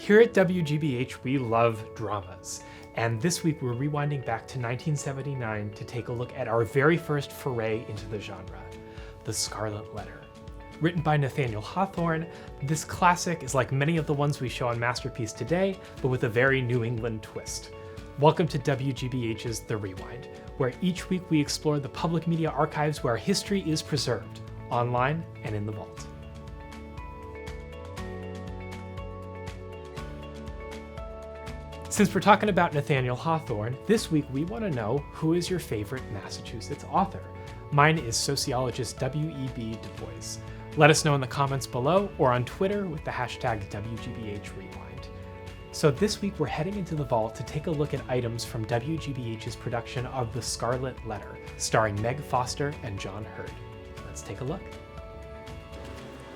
Here at WGBH, we love dramas. And this week we're rewinding back to 1979 to take a look at our very first foray into the genre, The Scarlet Letter. Written by Nathaniel Hawthorne, this classic is like many of the ones we show on Masterpiece today, but with a very New England twist. Welcome to WGBH's The Rewind, where each week we explore the public media archives where history is preserved, online and in the vault. Since we're talking about Nathaniel Hawthorne, this week we want to know, who is your favorite Massachusetts author? Mine is sociologist W.E.B. Du Bois. Let us know in the comments below or on Twitter with the hashtag WGBHRewind. So this week we're heading into the vault to take a look at items from WGBH's production of The Scarlet Letter, starring Meg Foster and John Hurd. Let's take a look.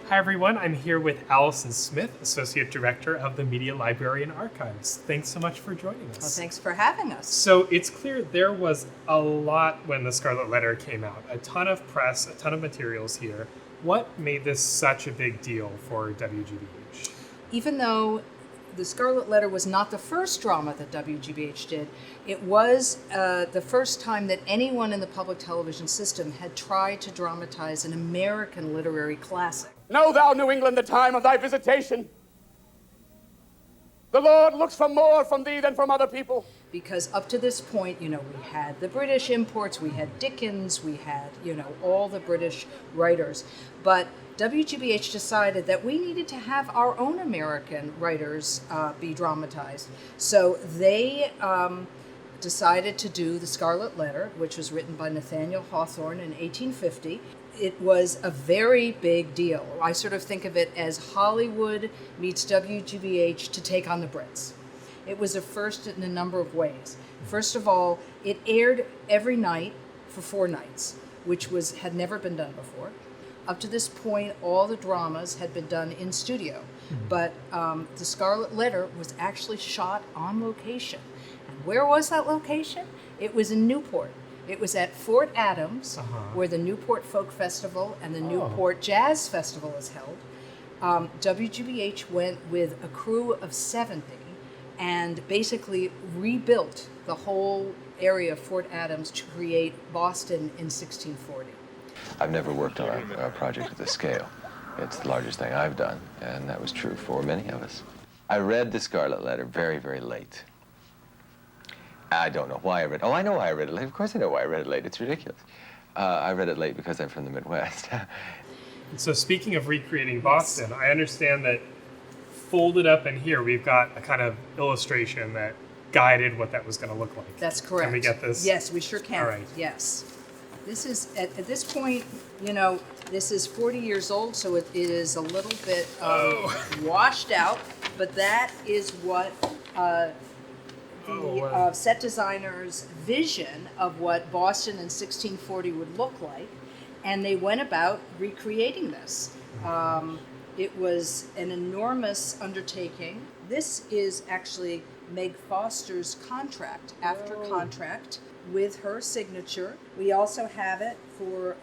Hi everyone, I'm here with Allison Smith, Associate Director of the Media Library and Archives. Thanks so much for joining us. Well, thanks for having us. So it's clear there was a lot when The Scarlet Letter came out. A ton of press, a ton of materials here. What made this such a big deal for WGBH? Even though The Scarlet Letter was not the first drama that WGBH did, it was the first time that anyone in the public television system had tried to dramatize an American literary classic. Know thou, New England, the time of thy visitation. The Lord looks for more from thee than from other people. Because up to this point, we had the British imports, we had Dickens, we had, all the British writers. But WGBH decided that we needed to have our own American writers be dramatized. So they decided to do The Scarlet Letter, which was written by Nathaniel Hawthorne in 1850. It was a very big deal. I sort of think of it as Hollywood meets WGBH to take on the Brits. It was a first in a number of ways. First of all, it aired every night for 4 nights, which had never been done before. Up to this point, all the dramas had been done in studio, but The Scarlet Letter was actually shot on location. And where was that location? It was in Newport. It was at Fort Adams, where the Newport Folk Festival and the Newport Jazz Festival is held. WGBH went with a crew of 70 and basically rebuilt the whole area of Fort Adams to create Boston in 1640. I've never worked on a project of this scale. It's the largest thing I've done, and that was true for many of us. I read The Scarlet Letter very, very late. I don't know why I read it. Oh, I know why I read it late. Of course I know why I read it late. It's ridiculous. I read it late because I'm from the Midwest. So speaking of recreating Boston, I understand that folded up in here, we've got a kind of illustration that guided what that was going to look like. That's correct. Can we get this? Yes, we sure can. All right. Yes. This is, at this point, this is 40 years old, so it is a little bit washed out, but that is what the set designer's vision of what Boston in 1640 would look like, and they went about recreating this. It was an enormous undertaking. This is actually Meg Foster's contract, after contract, with her signature. We also have it for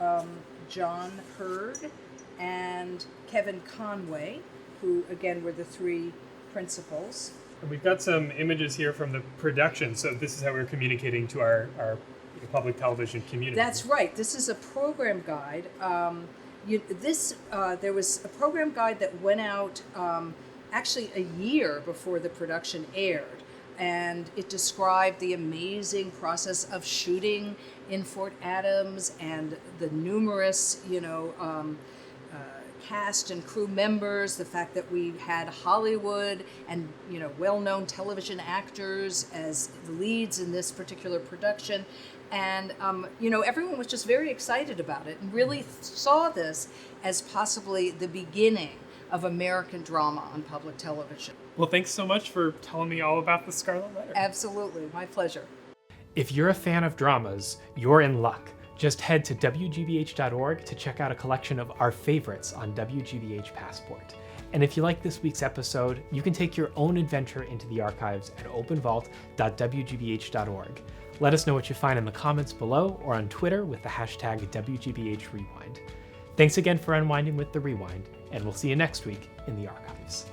John Hurd and Kevin Conway, who again were the 3 principals. And we've got some images here from the production, so this is how we're communicating to our public television community. That's right. This is a program guide. There was a program guide that went out actually a year before the production aired, and it described the amazing process of shooting in Fort Adams and the numerous, cast and crew members, the fact that we had Hollywood and well-known television actors as the leads in this particular production, and everyone was just very excited about it and really saw this as possibly the beginning of American drama on public television. Well, thanks so much for telling me all about The Scarlet Letter. Absolutely, my pleasure. If you're a fan of dramas, you're in luck. Just head to WGBH.org to check out a collection of our favorites on WGBH Passport. And if you like this week's episode, you can take your own adventure into the archives at openvault.wgbh.org. Let us know what you find in the comments below or on Twitter with the hashtag WGBHRewind. Thanks again for unwinding with The Rewind, and we'll see you next week in the archives.